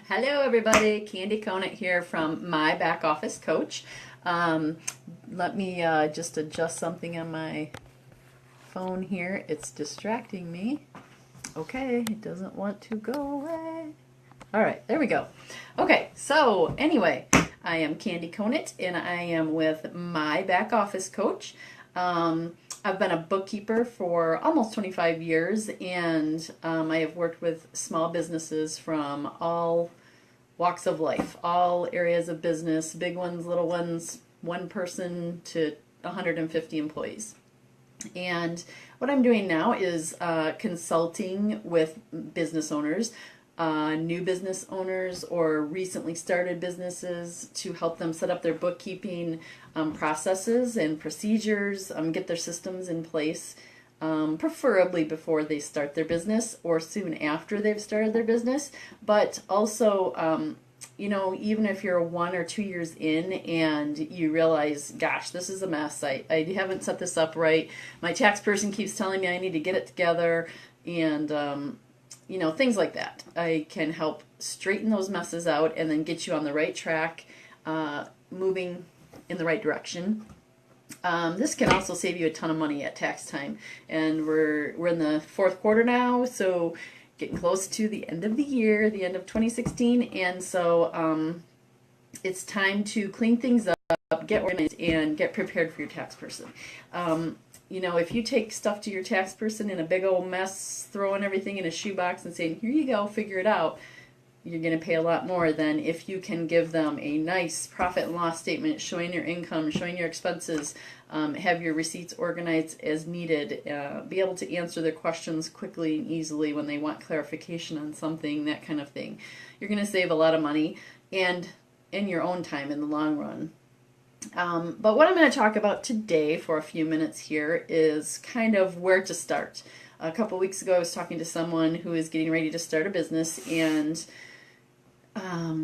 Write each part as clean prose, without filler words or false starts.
Hello everybody, Candy Conant here from My Back Office Coach. Let me just adjust something on my phone here. It's distracting me. Okay, it doesn't want to go away. All right, there we go. Okay, so anyway, I am Candy Conant and I am with My Back Office Coach. I've been a bookkeeper for almost 25 years, and I have worked with small businesses from all walks of life, all areas of business, big ones, little ones, one person to 150 employees. And what I'm doing now is consulting with business owners, new business owners or recently started businesses to help them set up their bookkeeping processes and procedures, get their systems in place, preferably before they start their business or soon after they've started their business. But also, even if you're 1 or 2 years in and you realize, gosh, this is a mess, I haven't set this up right, my tax person keeps telling me I need to get it together, and things like that. I can help straighten those messes out and then get you on the right track, moving in the right direction. This can also save you a ton of money at tax time, and we're in the fourth quarter now, so getting close to the end of the year, the end of 2016, and so it's time to clean things up, get organized, and get prepared for your tax person. If you take stuff to your tax person in a big old mess, throwing everything in a shoebox and saying, here you go, figure it out, you're going to pay a lot more than if you can give them a nice profit and loss statement showing your income, showing your expenses, have your receipts organized as needed, be able to answer their questions quickly and easily when they want clarification on something, that kind of thing. You're going to save a lot of money and in your own time in the long run. But what I'm going to talk about today for a few minutes here is kind of where to start. A couple weeks ago I was talking to someone who is getting ready to start a business, and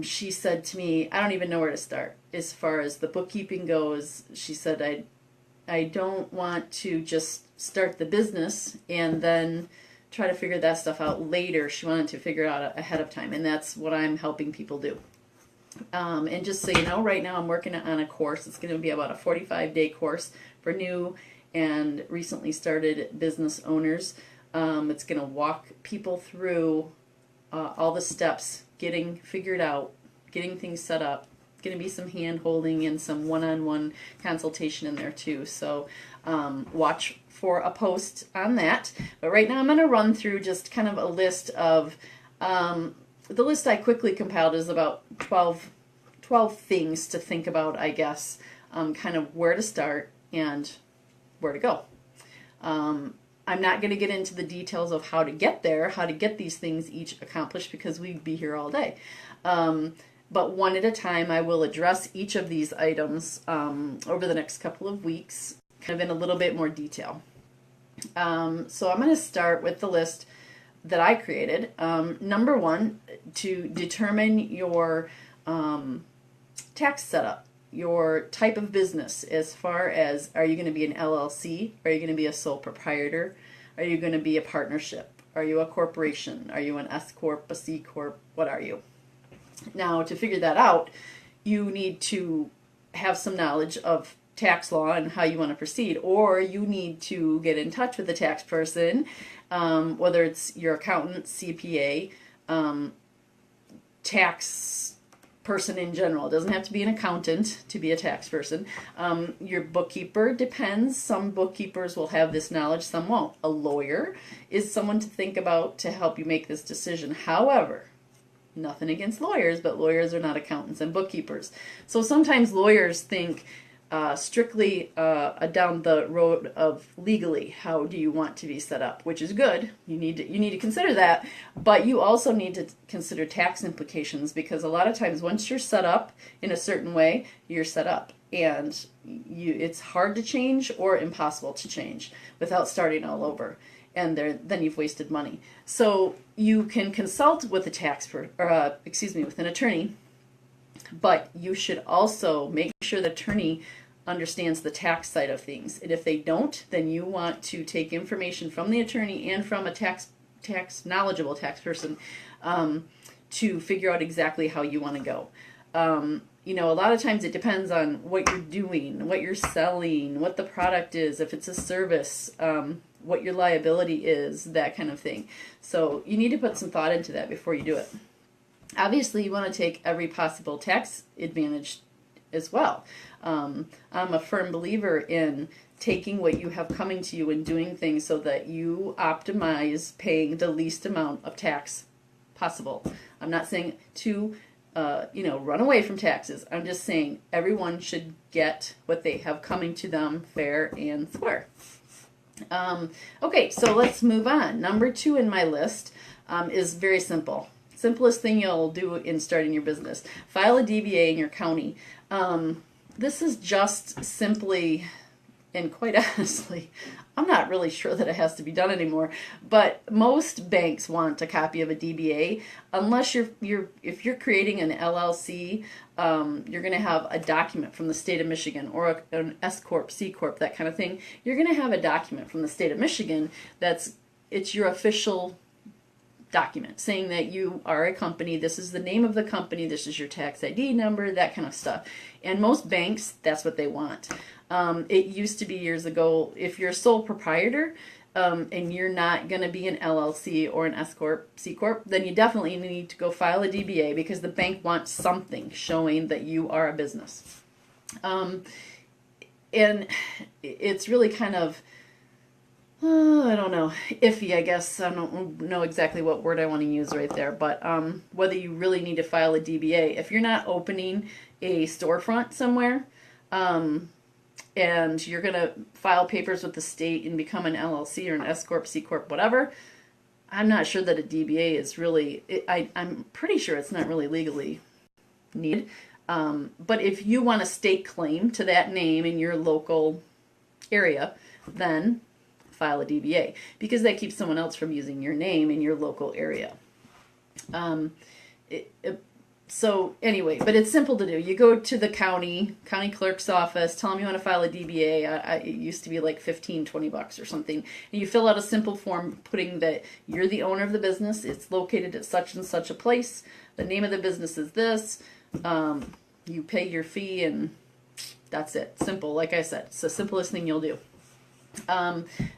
she said to me, I don't even know where to start as far as the bookkeeping goes. She said, I don't want to just start the business and then try to figure that stuff out later. She wanted to figure it out ahead of time, and that's what I'm helping people do. And just so you know, right now I'm working on a course. It's going to be about a 45-day course for new and recently started business owners. It's going to walk people through all the steps, getting figured out, getting things set up. Going to be some hand holding and some one-on-one consultation in there too. So watch for a post on that. But right now I'm going to run through just kind of a list of the list I quickly compiled is about 12 things to think about, I guess, kind of where to start and where to go. I'm not going to get into the details of how to get there, how to get these things each accomplished, because we'd be here all day. But one at a time, I will address each of these items over the next couple of weeks, kind of in a little bit more detail. So I'm going to start with the list that I created. Number one, to determine your tax setup, your type of business, as far as, are you going to be an LLC? Are you going to be a sole proprietor? Are you going to be a partnership? Are you a corporation? Are you an S-corp, a C-corp? What are you? Now, to figure that out, you need to have some knowledge of tax law and how you want to proceed, or you need to get in touch with the tax person, whether it's your accountant, CPA, tax person in general. It doesn't have to be an accountant to be a tax person. Your bookkeeper depends. Some bookkeepers will have this knowledge, some won't. A lawyer is someone to think about to help you make this decision. However, nothing against lawyers, but lawyers are not accountants and bookkeepers. So sometimes lawyers think strictly down the road of legally, how do you want to be set up, which is good. You need to consider that, but you also need to consider tax implications, because a lot of times once you're set up in a certain way, you're set up, and it's hard to change or impossible to change without starting all over. And then you've wasted money. So you can consult with with an attorney, but you should also make sure the attorney understands the tax side of things. And if they don't, then you want to take information from the attorney and from a knowledgeable tax person to figure out exactly how you want to go. You know, a lot of times it depends on what you're doing, what you're selling, what the product is, if it's a service, what your liability is, that kind of thing. So you need to put some thought into that before you do it. Obviously, you want to take every possible tax advantage as well. I'm a firm believer in taking what you have coming to you and doing things so that you optimize paying the least amount of tax possible. I'm not saying to run away from taxes. I'm just saying everyone should get what they have coming to them fair and square. Okay, so let's move on. Number 2 in my list is very simple. Simplest thing you'll do in starting your business. File a DBA in your county. This is just simply, and quite honestly, I'm not really sure that it has to be done anymore, but most banks want a copy of a DBA. Unless if you're creating an LLC, you're going to have a document from the state of Michigan, or an S-corp, C-corp, that kind of thing. You're going to have a document from the state of Michigan it's your official document saying that you are a company, this is the name of the company, this is your tax ID number, that kind of stuff. And most banks, that's what they want. It used to be years ago, if you're a sole proprietor and you're not going to be an LLC or an S-corp, C-corp, then you definitely need to go file a DBA, because the bank wants something showing that you are a business. And it's really kind of, I don't know, iffy, I guess. I don't know exactly what word I want to use right there, but whether you really need to file a DBA. If you're not opening a storefront somewhere, and you're going to file papers with the state and become an LLC or an S-corp, C-corp, whatever, I'm not sure that a DBA is really, I'm pretty sure it's not really legally needed. But if you want to stake claim to that name in your local area, then file a DBA, because that keeps someone else from using your name in your local area. So anyway, but it's simple to do. You go to the county clerk's office, tell them you want to file a DBA. It used to be like $15-20 or something. And you fill out a simple form putting that you're the owner of the business. It's located at such and such a place. The name of the business is this. You pay your fee, and that's it. Simple, like I said. It's the simplest thing you'll do.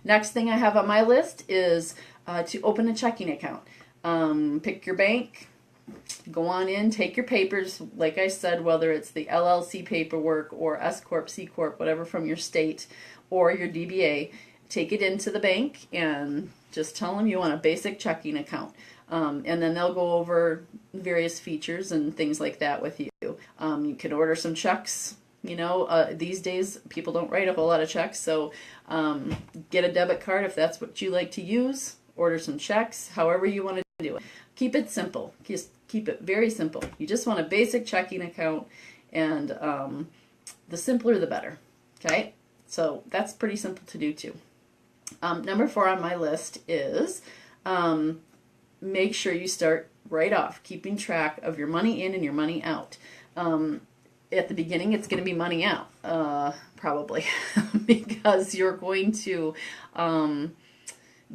Next thing I have on my list is to open a checking account. Pick your bank, go on in, take your papers, like I said, whether it's the LLC paperwork or S-corp, C-corp, whatever from your state, or your DBA, take it into the bank and just tell them you want a basic checking account. And then they'll go over various features and things like that with you. You can order some checks. You know, these days people don't write a whole lot of checks, so get a debit card if that's what you like to use. Order some checks, however you want to do it. Keep it simple. Just keep it very simple. You just want a basic checking account, and the simpler the better. Okay, so that's pretty simple to do too. Number 4 on my list is make sure you start right off keeping track of your money in and your money out. At the beginning, it's going to be money out, probably, because you're going to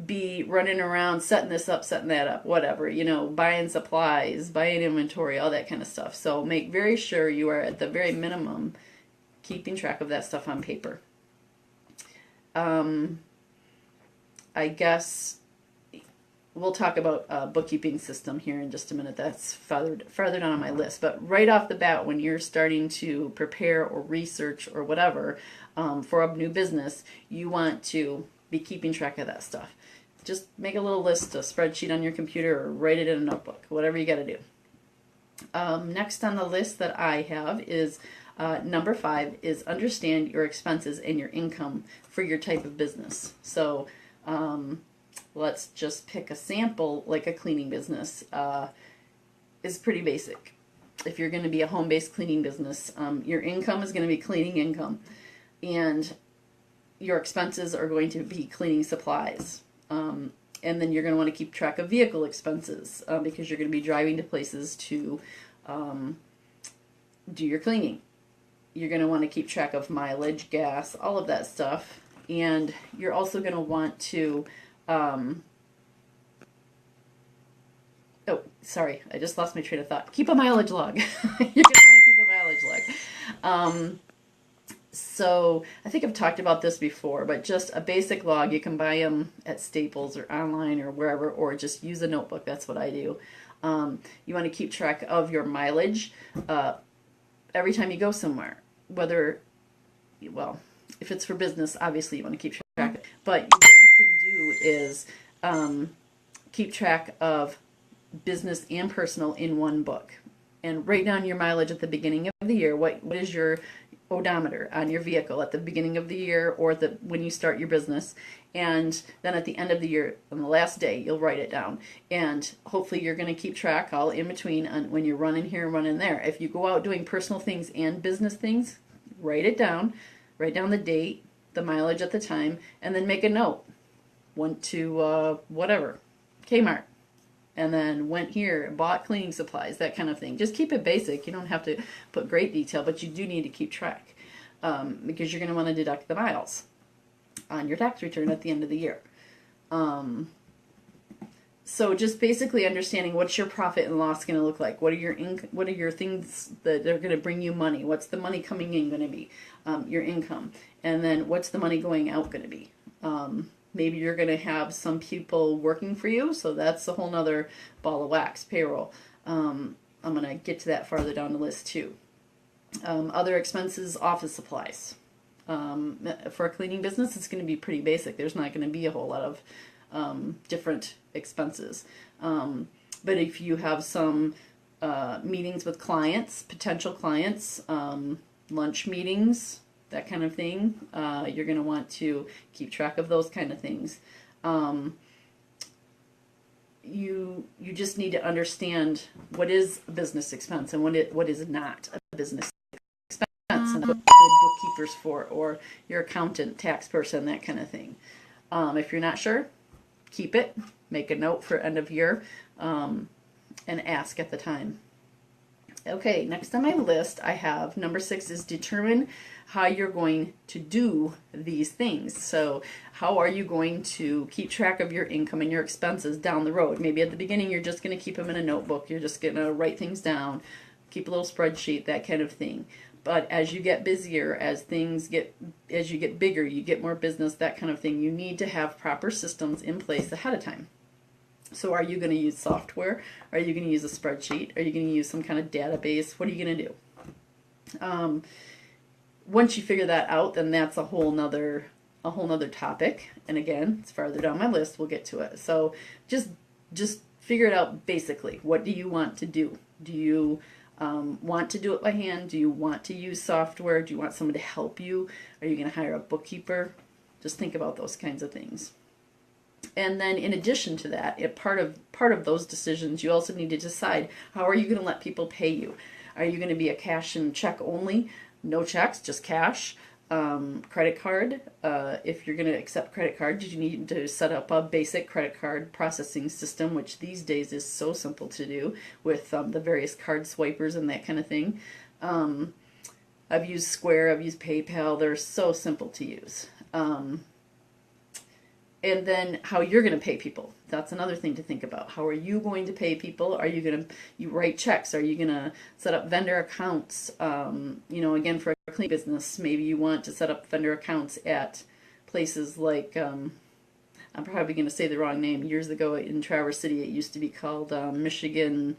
be running around setting this up, setting that up, whatever, you know, buying supplies, buying inventory, all that kind of stuff. So make very sure you are at the very minimum keeping track of that stuff on paper. I guess we'll talk about a bookkeeping system here in just a minute. That's farther down on my list. But right off the bat, when you're starting to prepare or research or whatever for a new business, you want to be keeping track of that stuff. Just make a little list, a spreadsheet on your computer, or write it in a notebook, whatever you got to do. Next on the list that I have is number 5 is understand your expenses and your income for your type of business. So let's just pick a sample, like a cleaning business is pretty basic. If you're going to be a home-based cleaning business, your income is going to be cleaning income, and your expenses are going to be cleaning supplies. And then you're going to want to keep track of vehicle expenses because you're going to be driving to places to do your cleaning. You're going to want to keep track of mileage, gas, all of that stuff. And you're also going to want to Oh, sorry, I just lost my train of thought. Keep a mileage log. You're going to want to keep a mileage log. So I think I've talked about this before, but just a basic log, you can buy them at Staples or online or wherever, or just use a notebook. That's what I do. You want to keep track of your mileage every time you go somewhere, whether, well, if it's for business, obviously you want to keep track of it. But what you can do is keep track of business and personal in one book. And write down your mileage at the beginning of the year. What is your odometer on your vehicle at the beginning of the year or when you start your business, and then at the end of the year on the last day you'll write it down, and hopefully you're going to keep track all in between on when you're running here and running there. If you go out doing personal things and business things, write it down, write down the date, the mileage at the time, and then make a note. Went to whatever, Kmart, and then went here and bought cleaning supplies, that kind of thing. Just keep it basic. You don't have to put great detail, but you do need to keep track because you're going to want to deduct the miles on your tax return at the end of the year. So just basically understanding what's your profit and loss going to look like. What are your things that are going to bring you money? What's the money coming in going to be? Your income. And then what's the money going out going to be? Maybe you're going to have some people working for you, so that's a whole nother ball of wax, payroll. I'm going to get to that farther down the list too. Other expenses, office supplies. For a cleaning business, it's going to be pretty basic. There's not going to be a whole lot of different expenses. But if you have some meetings with clients, potential clients, lunch meetings, that kind of thing, you're going to want to keep track of those kind of things. You just need to understand what is a business expense and what is not a business expense, and what good bookkeepers for, or your accountant, tax person, that kind of thing. If you're not sure, keep it, make a note for end of year, and ask at the time. Okay, next on my list I have number 6 is determine how you're going to do these things. So how are you going to keep track of your income and your expenses down the road? Maybe at the beginning you're just going to keep them in a notebook, you're just going to write things down, keep a little spreadsheet, that kind of thing. But as you get busier, as you get bigger, you get more business, that kind of thing, you need to have proper systems in place ahead of time. So are you going to use software? Are you going to use a spreadsheet? Are you going to use some kind of database? What are you going to do? Once you figure that out, then that's a whole nother topic. And again, it's farther down my list. We'll get to it. So just figure it out basically. What do you want to do? Do you want to do it by hand? Do you want to use software? Do you want someone to help you? Are you going to hire a bookkeeper? Just think about those kinds of things. And then in addition to that, part of those decisions, you also need to decide, how are you going to let people pay you? Are you going to be a cash and check only? No checks, just cash. Credit card. If you're going to accept credit cards, you need to set up a basic credit card processing system, which these days is so simple to do with the various card swipers and that kind of thing. I've used Square, I've used PayPal. They're so simple to use. And then how you're going to pay people. That's another thing to think about. How are you going to pay people? Are you going to write checks? Are you going to set up vendor accounts? Again, for a cleaning business, maybe you want to set up vendor accounts at places like, I'm probably going to say the wrong name. Years ago in Traverse City, it used to be called Michigan,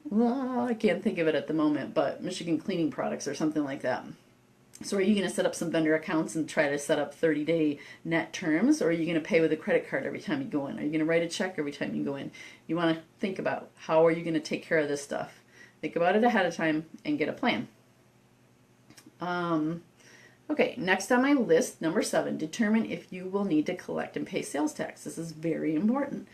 well, I can't think of it at the moment, but Michigan Cleaning Products or something like that. So are you going to set up some vendor accounts and try to set up 30-day net terms, or are you going to pay with a credit card every time you go in? Are you going to write a check every time you go in? You want to think about, how are you going to take care of this stuff? Think about it ahead of time and get a plan. Okay, next on my list, number 7, determine if you will need to collect and pay sales tax. This is very important.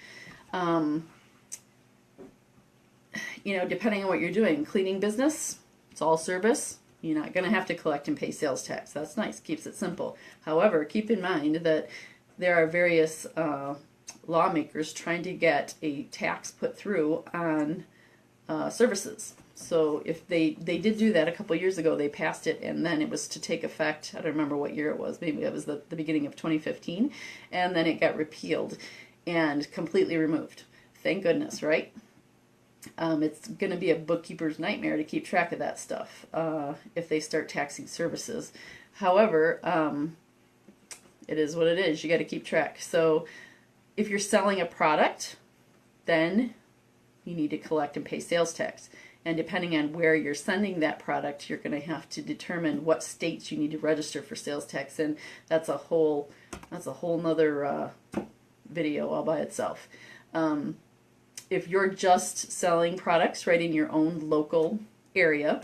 Depending on what you're doing, cleaning business, it's all service. You're not going to have to collect and pay sales tax. That's nice, keeps it simple. However, keep in mind that there are various lawmakers trying to get a tax put through on services. So if they did do that a couple years ago, they passed it, and then it was to take effect, I don't remember what year it was, maybe it was the beginning of 2015, and then it got repealed and completely removed. Thank goodness, right? It's going to be a bookkeeper's nightmare to keep track of that stuff if they start taxing services. However, it is what it is. You got to keep track. So if you're selling a product, then you need to collect and pay sales tax. And depending on where you're sending that product, you're going to have to determine what states you need to register for sales tax. And that's a whole nother video all by itself. If you're just selling products right in your own local area,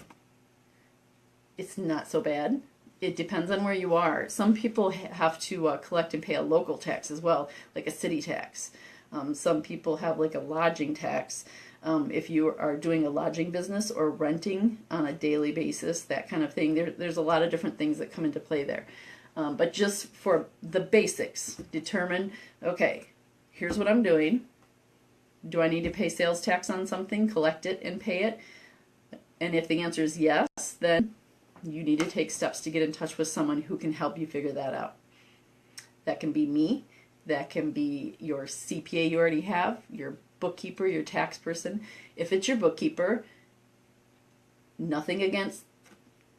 it's not so bad. It depends on where you are. Some people have to collect and pay a local tax as well, like a city tax. Some people have like a lodging tax. If you are doing a lodging business or renting on a daily basis, that kind of thing, there's a lot of different things that come into play there. But just for the basics, determine, okay, here's what I'm doing. Do I need to pay sales tax on something, collect it and pay it? And if the answer is yes, then you need to take steps to get in touch with someone who can help you figure that out. That can be me. That can be your CPA you already have, your bookkeeper, your tax person. If it's your bookkeeper, nothing against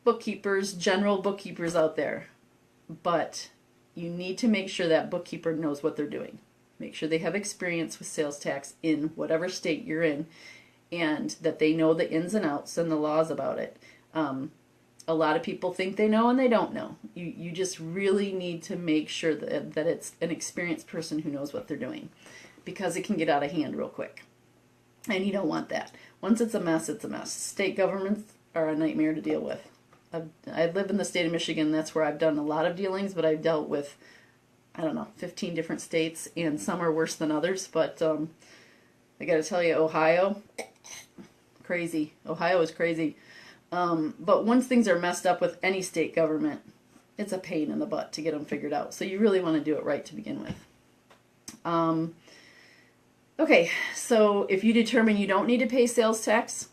bookkeepers, general bookkeepers out there, but you need to make sure that bookkeeper knows what they're doing. Make sure they have experience with sales tax in whatever state you're in, and that they know the ins and outs and the laws about it. A lot of people think they know and they don't know. You just really need to make sure that it's an experienced person who knows what they're doing, because it can get out of hand real quick. And you don't want that. Once it's a mess, it's a mess. State governments are a nightmare to deal with. I live in the state of Michigan. That's where I've done a lot of dealings, but I've dealt with, I don't know, 15 different states, and some are worse than others. But I got to tell you, Ohio, crazy. Ohio is crazy. But once things are messed up with any state government, it's a pain in the butt to get them figured out. So you really want to do it right to begin with. Okay, so if you determine you don't need to pay sales tax,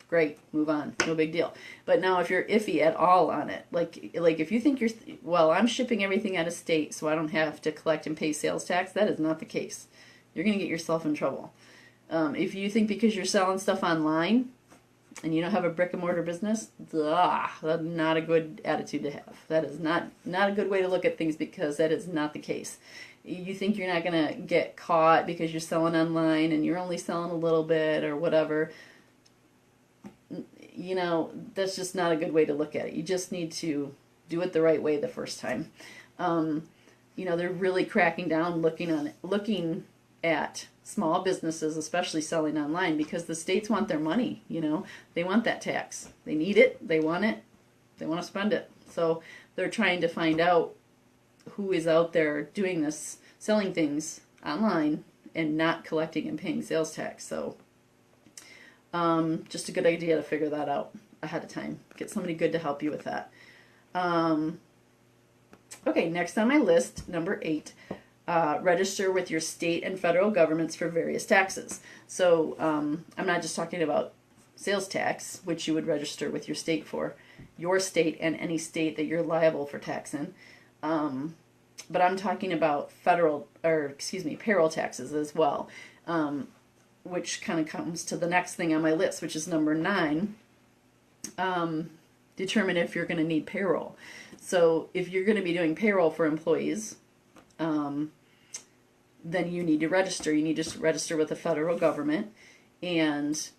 great, move on, no big deal. But now if you're iffy at all on it, like if you think well, I'm shipping everything out of state so I don't have to collect and pay sales tax, that is not the case. You're going to get yourself in trouble. If you think because you're selling stuff online and you don't have a brick and mortar business, that's not a good attitude to have. That is not a good way to look at things, because that is not the case. You think you're not going to get caught because you're selling online and you're only selling a little bit or whatever. You know, that's just not a good way to look at it. You just need to do it the right way the first time. You know, they're really cracking down looking at small businesses, especially selling online, because the states want their money. You know, they want that tax. They need it. They want it. They want to spend it. So they're trying to find out who is out there doing this, selling things online and not collecting and paying sales tax. So just a good idea to figure that out ahead of time. Get somebody good to help you with that. Okay, next on my list, number 8, register with your state and federal governments for various taxes. So I'm not just talking about sales tax, which you would register with your state for, your state and any state that you're liable for tax in. But I'm talking about payroll taxes as well, which kind of comes to the next thing on my list, which is number 9. Determine if you're going to need payroll. So if you're going to be doing payroll for employees, then you need to register. You need to register with the federal government and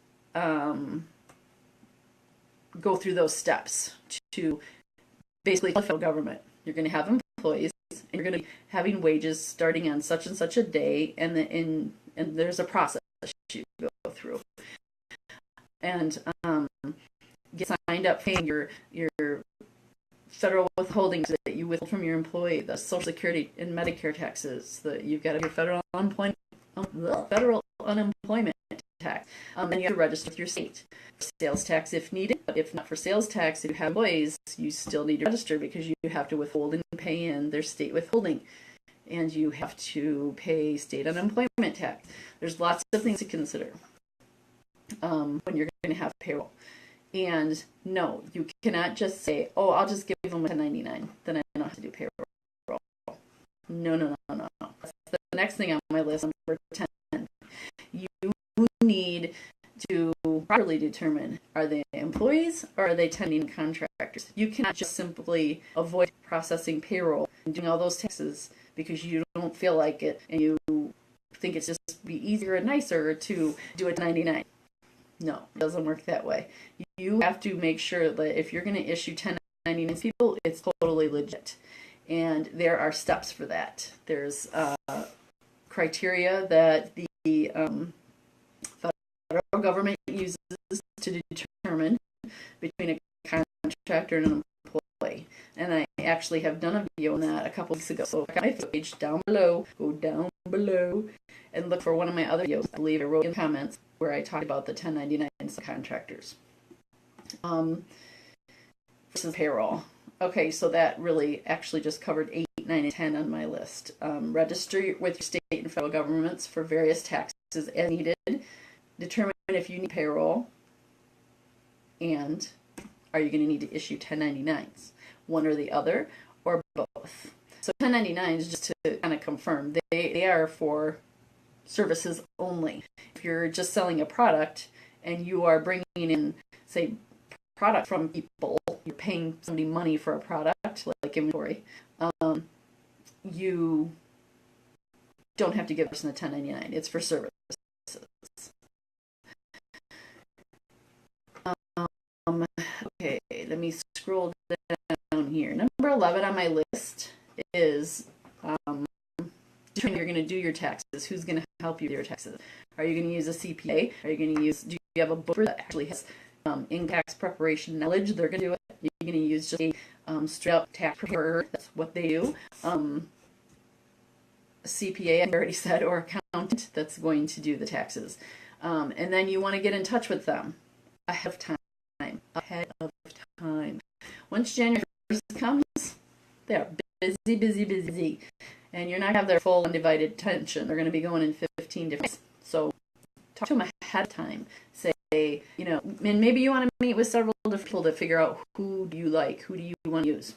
go through those steps to basically tell the federal government you're going to have employees and you're going to be having wages starting on such and such a day, and there's a process you go through. And get signed up paying your federal withholdings that you withhold from your employee, the Social Security and Medicare taxes, you've got your federal unemployment tax. Then you have to register with your state. Sales tax if needed, but if not for sales tax, if you have employees, you still need to register because you have to withhold and pay in their state withholding. And you have to pay state unemployment tax. There's lots of things to consider when you're going to have payroll. And no, you cannot just say, oh, I'll just give them a 1099, then I don't have to do payroll. No. That's the next thing on my list, number 10. You need to properly determine, are they employees or are they 1099 contractors? You cannot just simply avoid processing payroll and doing all those taxes because you don't feel like it and you think it's just be easier and nicer to do a 1099. No, it doesn't work that way. You have to make sure that if you're going to issue 1099 to people, it's totally legit. And there are steps for that. There's criteria that the federal government uses to determine between a contractor and an employee. And I actually have done a video on that a couple weeks ago. So check out my page down below, go down below, and look for one of my other videos. I believe I wrote in the comments where I talked about the 1099 subcontractors. Versus payroll. Okay, so that really actually just covered 8, 9, and 10 on my list. Register with your state and federal governments for various taxes as needed. Determine if you need payroll. And are you going to need to issue 1099s? One or the other, or both. So 1099s, just to kind of confirm, they are for services only. If you're just selling a product and you are bringing in, say, product from people, you're paying somebody money for a product, like inventory, you don't have to give a person a 1099. It's for services. Okay, let me scroll down here. Number 11 on my list is determining you're going to do your taxes. Who's going to help you with your taxes? Are you going to use a CPA? Are you going to use, do you have a bookkeeper that actually has income tax preparation knowledge? They're going to do it. You're going to use just a straight up tax preparer. That's what they do. CPA, I already said, or accountant that's going to do the taxes. And then you want to get in touch with them ahead of time. Once January 1st comes, they're busy. And you're not going to have their full undivided attention. They're going to be going in 15 different ways. So talk to them ahead of time. Say, you know, and maybe you want to meet with several different people to figure out who do you like, who do you want to use,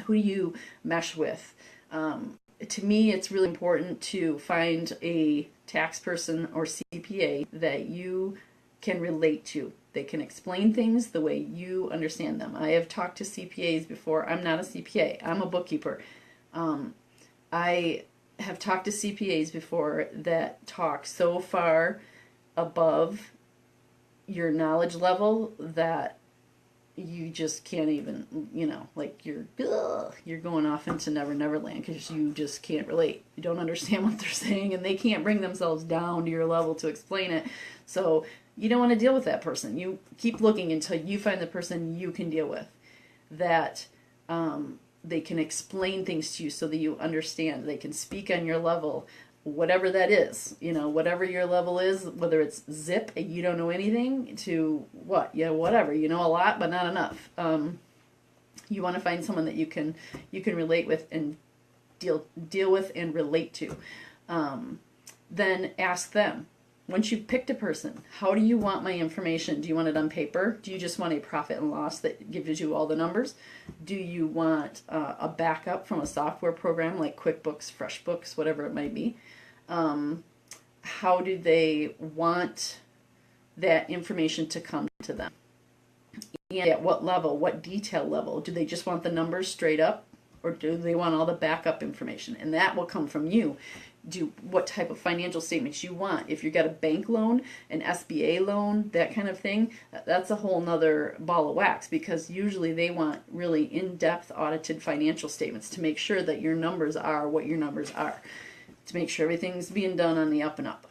who do you mesh with. To me, it's really important to find a tax person or CPA that you can relate to. They can explain things the way you understand them. I have talked to CPAs before. I'm not a CPA. I'm a bookkeeper. I have talked to CPAs before that talk so far above your knowledge level that you just can't even, you know, like you're going off into never land because you just can't relate. You don't understand what they're saying, and they can't bring themselves down to your level to explain it. So you don't want to deal with that person. You keep looking until you find the person you can deal with, that they can explain things to you so that you understand. They can speak on your level, whatever that is. You know, whatever your level is, whether it's zip, you don't know anything, to what? Yeah, whatever. You know a lot, but not enough. You want to find someone that you can relate with and deal with and relate to. Then ask them. Once you've picked a person, how do you want my information? Do you want it on paper? Do you just want a profit and loss that gives you all the numbers? Do you want a backup from a software program like QuickBooks, FreshBooks, whatever it might be? How do they want that information to come to them? And at what level, what detail level? Do they just want the numbers straight up, or do they want all the backup information? And that will come from you. What type of financial statements you want. If you've got a bank loan, an SBA loan, that kind of thing, that's a whole nother ball of wax, because usually they want really in-depth audited financial statements to make sure that your numbers are what your numbers are, to make sure everything's being done on the up and up.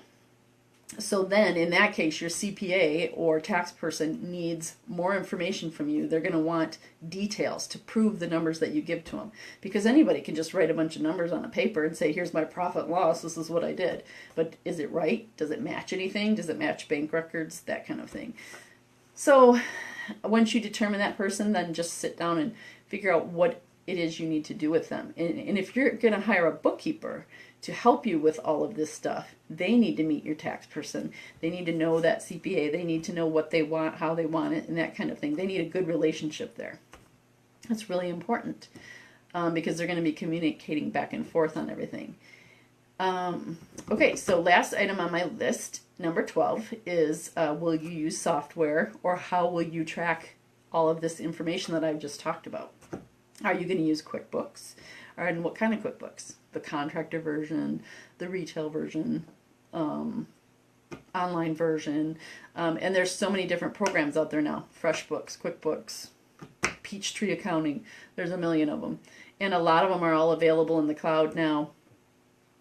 So then, in that case, your CPA or tax person needs more information from you. They're going to want details to prove the numbers that you give to them. Because anybody can just write a bunch of numbers on a paper and say, here's my profit and loss, this is what I did. But is it right? Does it match anything? Does it match bank records? That kind of thing. So once you determine that person, then just sit down and figure out what it is you need to do with them. And if you're going to hire a bookkeeper to help you with all of this stuff, they need to meet your tax person. They need to know that CPA. They need to know what they want, how they want it, and that kind of thing. They need a good relationship there. That's really important because they're going to be communicating back and forth on everything. Okay, so last item on my list, number 12, is will you use software, or how will you track all of this information that I've just talked about? Are you going to use QuickBooks? And what kind of QuickBooks? The contractor version, the retail version, online version, and there's so many different programs out there now. FreshBooks, QuickBooks, Peachtree Accounting, there's a million of them. And a lot of them are all available in the cloud now,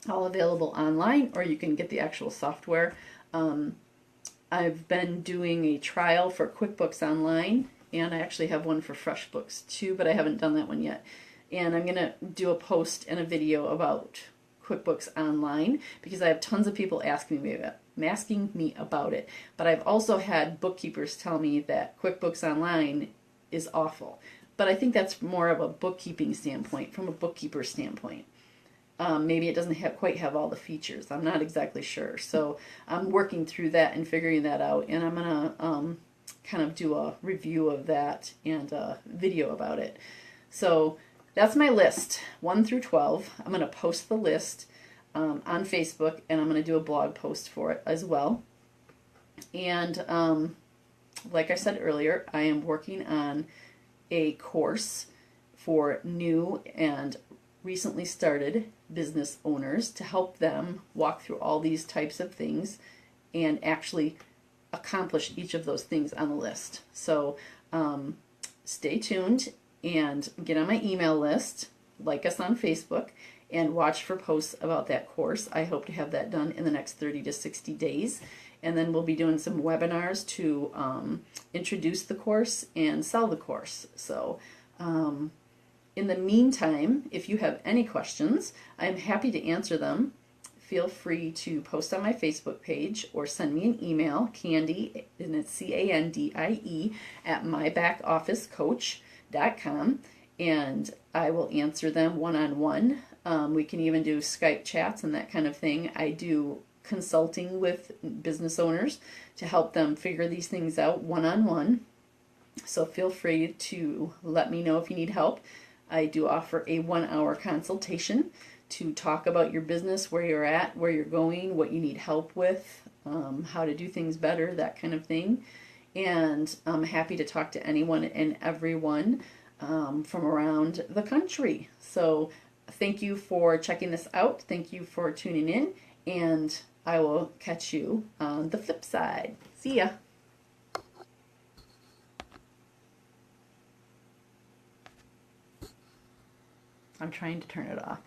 all available online, or you can get the actual software. I've been doing a trial for QuickBooks Online, and I actually have one for FreshBooks too, but I haven't done that one yet. And I'm going to do a post and a video about QuickBooks Online because I have tons of people asking me about it. But I've also had bookkeepers tell me that QuickBooks Online is awful. But I think that's more of a bookkeeping standpoint, from a bookkeeper standpoint. Maybe it doesn't quite have all the features. I'm not exactly sure. So I'm working through that and figuring that out. And I'm going to kind of do a review of that and a video about it. So that's my list, 1 through 12. I'm going to post the list on Facebook, and I'm going to do a blog post for it as well. And like I said earlier, I am working on a course for new and recently started business owners to help them walk through all these types of things and actually accomplish each of those things on the list. So stay tuned and get on my email list, like us on Facebook, and watch for posts about that course. I hope to have that done in the next 30 to 60 days. And then we'll be doing some webinars to introduce the course and sell the course. So in the meantime, if you have any questions, I'm happy to answer them. Feel free to post on my Facebook page or send me an email, Candy, and it's CANDIE, at mybackofficecoach.com, and I will answer them one-on-one. We can even do Skype chats and that kind of thing. I do consulting with business owners to help them figure these things out one-on-one. So feel free to let me know if you need help. I do offer a 1-hour consultation to talk about your business, where you're at, where you're going, what you need help with, how to do things better, that kind of thing. And I'm happy to talk to anyone and everyone from around the country. So thank you for checking this out. Thank you for tuning in, and I will catch you on the flip side. See ya. I'm trying to turn it off.